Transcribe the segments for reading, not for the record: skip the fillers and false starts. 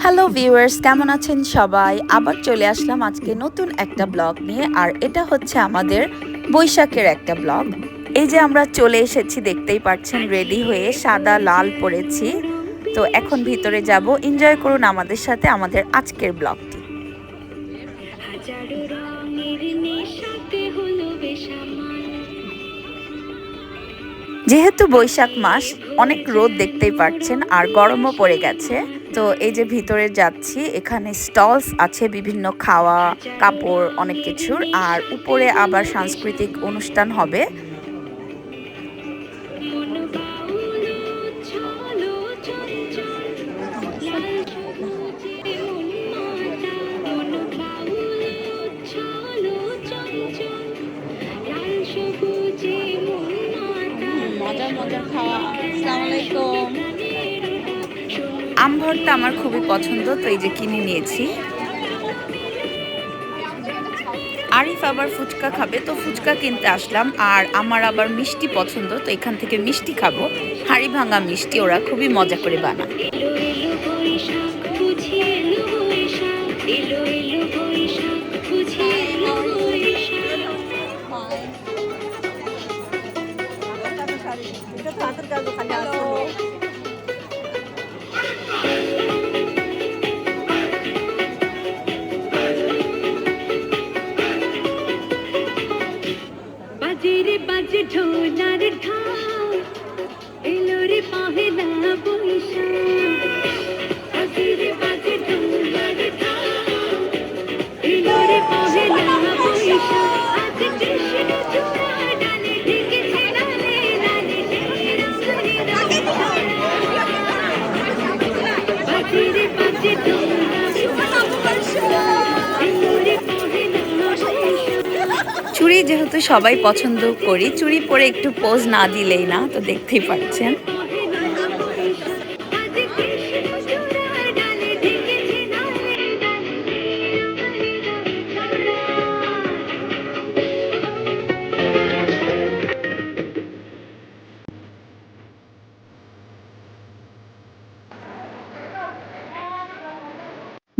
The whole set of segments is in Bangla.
হ্যালো ভিউয়ার্স, কেমন আছেন সবাই? আবার চলে আসলাম আজকে নতুন একটা ব্লগ নিয়ে। আর এটা হচ্ছে আমাদের বৈশাখের একটা ব্লগ। এই যে আমরা চলে এসেছি, দেখতেই পাচ্ছেন রেডি হয়ে সাদা লাল পরেছি। তো এখন ভিতরে যাব, এনজয় করুন আমাদের সাথে আমাদের আজকের ব্লগটি। যেহেতু বৈশাখ মাস, অনেক রোদ দেখতেই পাচ্ছেন আর গরমও পড়ে গেছে। তো এই যে ভিতরে যাচ্ছি, এখানে স্টলস আছে বিভিন্ন খাওয়া, কাপড়, অনেক কিছুর। আর উপরে আবার সাংস্কৃতিক অনুষ্ঠান হবে। মজার মজার খাওয়া। আসসালামু আলাইকুম। আম ভর্তা আমার খুবই পছন্দ, তো এই যে কিনে নিয়েছি। আরিফ আবার ফুচকা খাবে, তো ফুচকা কিনতে আসলাম। আর আমার আবার মিষ্টি পছন্দ, তো এখান থেকে মিষ্টি খাবো। হাড়ি ভাঙা মিষ্টি ওরা খুবই মজা করে বানায়। বাজে ঢোলার ঢাক, এলো রে পহেলা বৈশাখ। বাজে ঢোলার ঢাক, এলো রে পহেলা বৈশাখ। আজ কৃষ্ণ চূড়া ডালে ঢেকেছে লালে লালে, বাজে রে বাজে ঢোলার ঢাক, এলো রে পহেলা বৈশাখ। চুড়ি যেহেতু সবাই পছন্দ করি, চুড়ি পরে একটু পোজ না দিলেই না, তো দেখতেই পাচ্ছেন।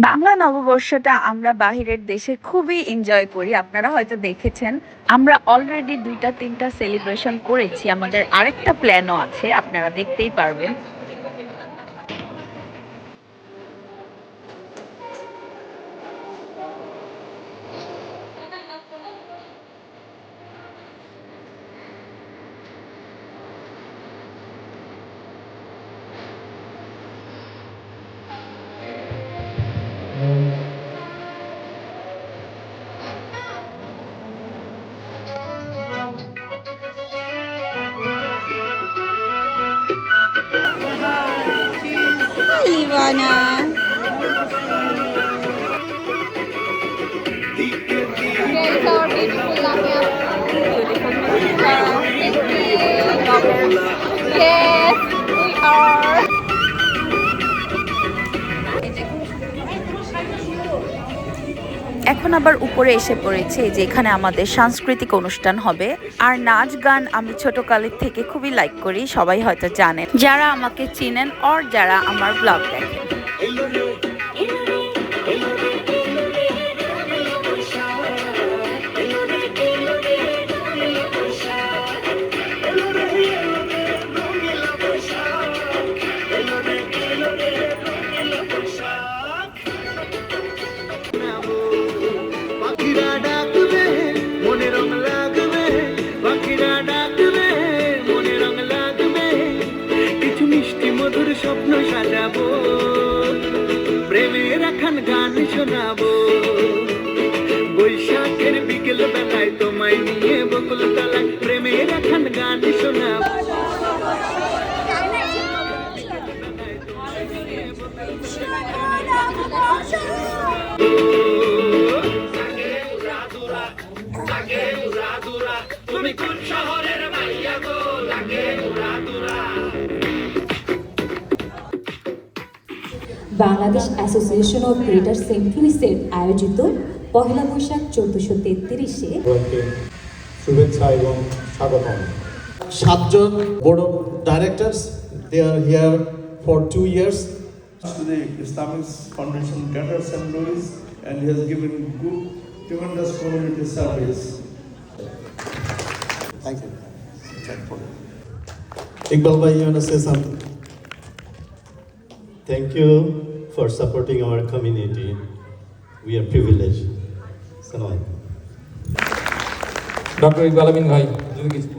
বাংলা নববর্ষটা আমরা বাহিরের দেশে খুবই এনজয় করি, আপনারা হয়তো দেখেছেন। আমরা অলরেডি 2-3টা সেলিব্রেশন করেছি, আমাদের আরেকটা প্ল্যানও আছে, আপনারা দেখতেই পারবেন। Ivana. Here is our beautiful Lamia. Beautiful Thank you. Yes, we are. এখন আবার উপরে এসে পড়েছে, যে এখানে আমাদের সাংস্কৃতিক অনুষ্ঠান হবে। আর নাচ গান আমি ছোটকালের থেকে খুবই লাইক করি, সবাই হয়তো জানেন যারা আমাকে চিনেন আর যারা আমার ব্লগ দেখেন। স্বপ্ন সাজাবো, প্রেমের এখন গান শোনাবো। বৈশাখের বিকেল বেলায় তোমায় নিয়ে বকুল তলায় প্রেমের এখন গান শোনাবো। তুমি কোন শহরের মাইয়া গো, লাগে উড়াদুরা। Bangladesh association of greater Saint লুইসের আয়োজিত পহেলা বৈশাখ 1433-এ শুভেচ্ছা এবং স্বাগতম। 7 জন board of directors, they are here for 2 years to the Islamic Foundation Greater St. Louis, and he has given good, tremendous community service. Thank you. Iqbal bhai, you want to say something? Thank you for supporting our community. We are privileged. Salam. Doctor Iqbal Amin ভাই যদি কিছু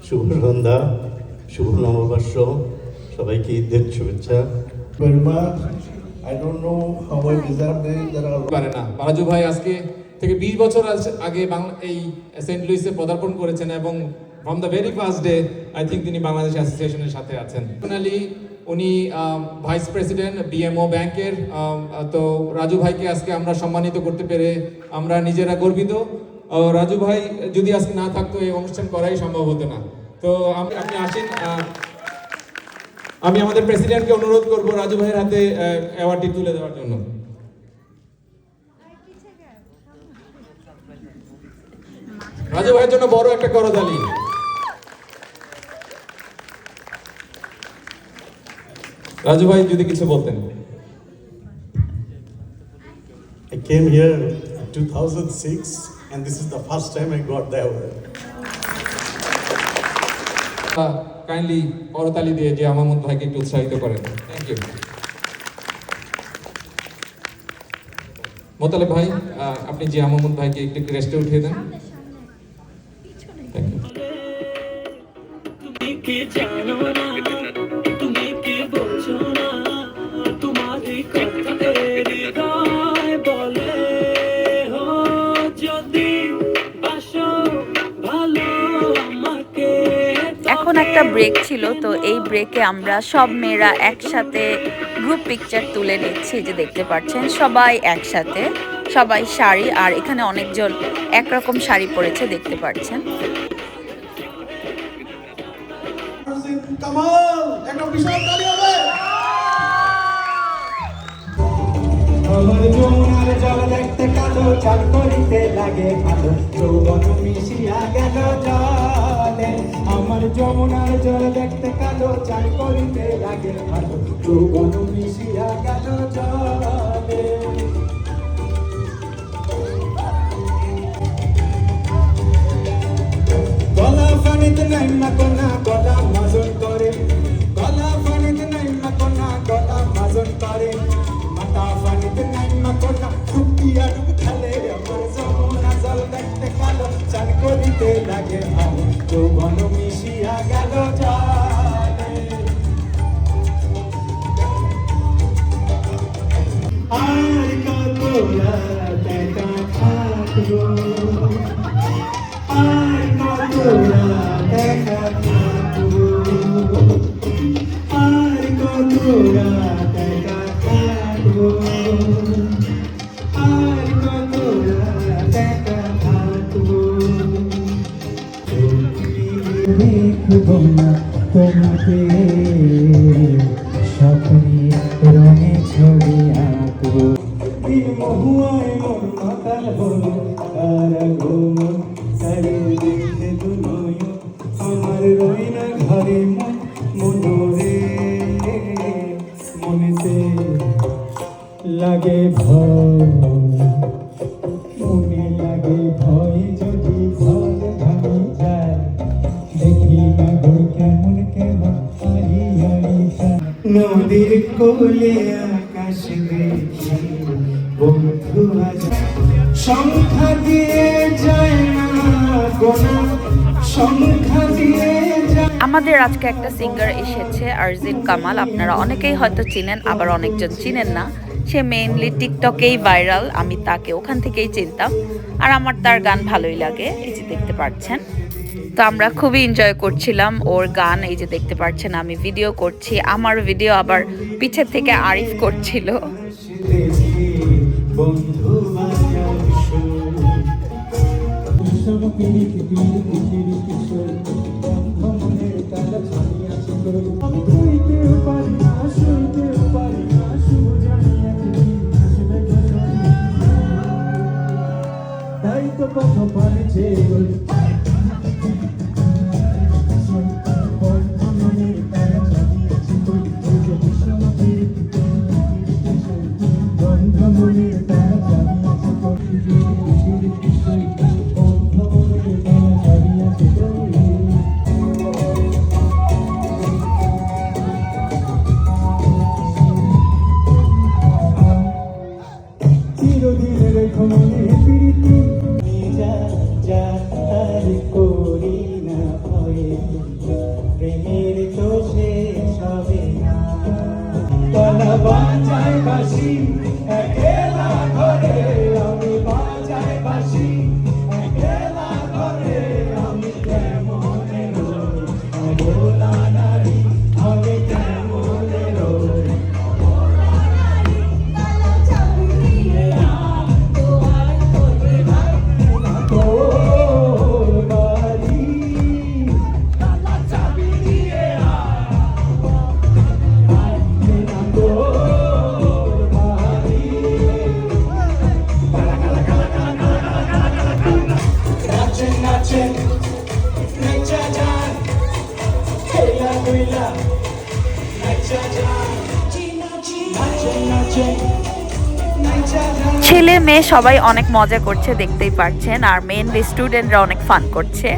শুভ সন্ধ্যা, শুভ নববর্ষ, সবাইকে ঈদের শুভেচ্ছা। Very much. I don't know how I deserve it. There are পারে না। রাজু ভাই আজকে থেকে 20 বছর আগে বাংলা এই সেন্ট লুইসে পদার্পণ করেছেন এবং from the very first day I think তিনি বাংলাদেশ অ্যাসোসিয়েশনের সাথে আছেন। পার্সোনালি উনি ভাইস প্রেসিডেন্ট বিএমও ব্যাংকের। তো রাজু ভাইকে আজকে আমরা সম্মানিত করতে পেরে আমরা নিজেরা গর্বিত। রাজু ভাই যদি আজকে না থাকতো এই অনুষ্ঠান করাই সম্ভব হতো না। তো আপনি আসেন, আমি আমাদের প্রেসিডেন্টকে অনুরোধ করব রাজু ভাইয়ের হাতে অ্যাওয়ার্ডটি তুলে দেওয়ার জন্য। রাজু ভাইয়ের জন্য বড় একটা করতালি। রাজু ভাই যদি কিছু বলতেন। I came here in 2006 and this is the first time I got the award. Kindly করতালি দিয়ে যে মাহমুদ ভাইকে একটু উৎসাহিত করেন। Thank you. মোতালেব ভাই আপনি যে মাহমুদ ভাইকে একটু রেস্টে উঠিয়ে দেন। Thank you. তুমি কি জানো না, তুমি কি বোঝো না, তোমারই কথা হৃদয় বলে হো, যদি বাসো ভালো আমাকে। এখন একটা ব্রেক ছিল, তো এই ব্রেকে আমরা সব মেয়েরা একসাথে গ্রুপ পিকচার তুলে নিচ্ছি। যে দেখতে পাচ্ছেন সবাই একসাথে, সবাই শাড়ি, আর এখানে অনেকজন একরকম শাড়ি পরেছে দেখতে পাচ্ছেন। কামাল, একটা বিশাল তালি হবে। আমার যমুনার জল দেখতে কালো, চাল করিতে লাগে ভালো, যৌবন মিশিয়া গেল জলে। আমার যমুনার জল দেখতে কালো, চাল করিতে লাগে ভালো, যৌবন মিশিয়া গেল জলে। গলা ফানিতে নাইমা কোনা, গলা মাজন করে, গলা ফানিতে নাইমা কোনা, গলা মাজন করে, মাথা ফানিতে নাইমা কোনা, ফুটিয়া ডুব খেলে। আমার যমুনা জল দেখতে কালো, চান করিতে লাগে ভালো, যৌবন মিশিয়া গেল জলে। আর কত রাত একা থাকবো, আর কত রাত একা থাকবো, আর কত রাত একা থাকবো, আর কত রাত একা থাকবো। দেখবো না তোমাকে, স্বপ্নে রঙে ছবি আঁকবো। মহুয়ায় মন মাতাল হলো, আর ঘুম তারে দেখতে দুনয়, আমার রই না ঘরে মন মনোরে। মনেতে লাগে ভয়, মনে লাগে ভয়, যদি ঘর ভাঙি যায়, দেখি না ঘর কেমন কেমন হারি হারি যায়। নদীর কোলে আকাশ দেখি বন্ধু আজ, সংখ্যা দিয়ে যায় না গোনা, সংখ্যা দিয়ে যায়। আমাদের আজকে একটা সিঙ্গার এসেছে, আরজিন কামাল। আপনারা অনেকেই হয়তো চিনেন, আবার অনেকজন চিনেন না। সে মেইনলি টিকটকেই ভাইরাল, আমি তাকে ওখান থেকেই চিনতাম, আর আমার তার গান ভালোই লাগে। এই যে দেখতে পাচ্ছেন, তো আমরা খুবই এনজয় করছিলাম ওর গান। এই যে দেখতে পাচ্ছেন আমি ভিডিও করছি, আমার ভিডিও আবার পিছের থেকে আরিফ করছিল। বন্ধু তাই তো কত পারেছে বন্ধু মনের তারা চালিয়েছে। ছেলে মেয়ে সবাই অনেক মজা করছে দেখতেই পাচ্ছেন, আর মেইনলি স্টুডেন্টরা অনেক ফান করছে।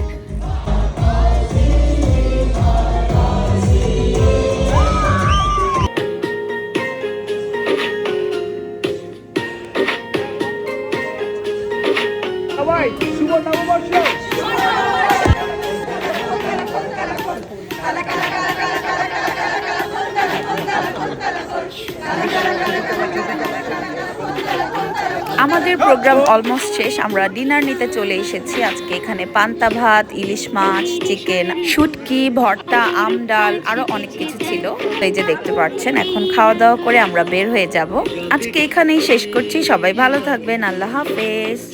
আমাদের প্রোগ্রাম অলমোস্ট শেষ, আমরা ডিনার নিতে চলে এসেছি। আজকে এখানে পান্তা ভাত, ইলিশ মাছ, চিকেন, শুটকি, ভর্তা, আম ডাল, আরো অনেক কিছু ছিল। এই যে দেখতে পাচ্ছেন, এখন খাওয়া দাওয়া করে আমরা বের হয়ে যাব। আজকে এখানেই শেষ করছি, সবাই ভালো থাকবেন, আল্লাহ হাফেজ।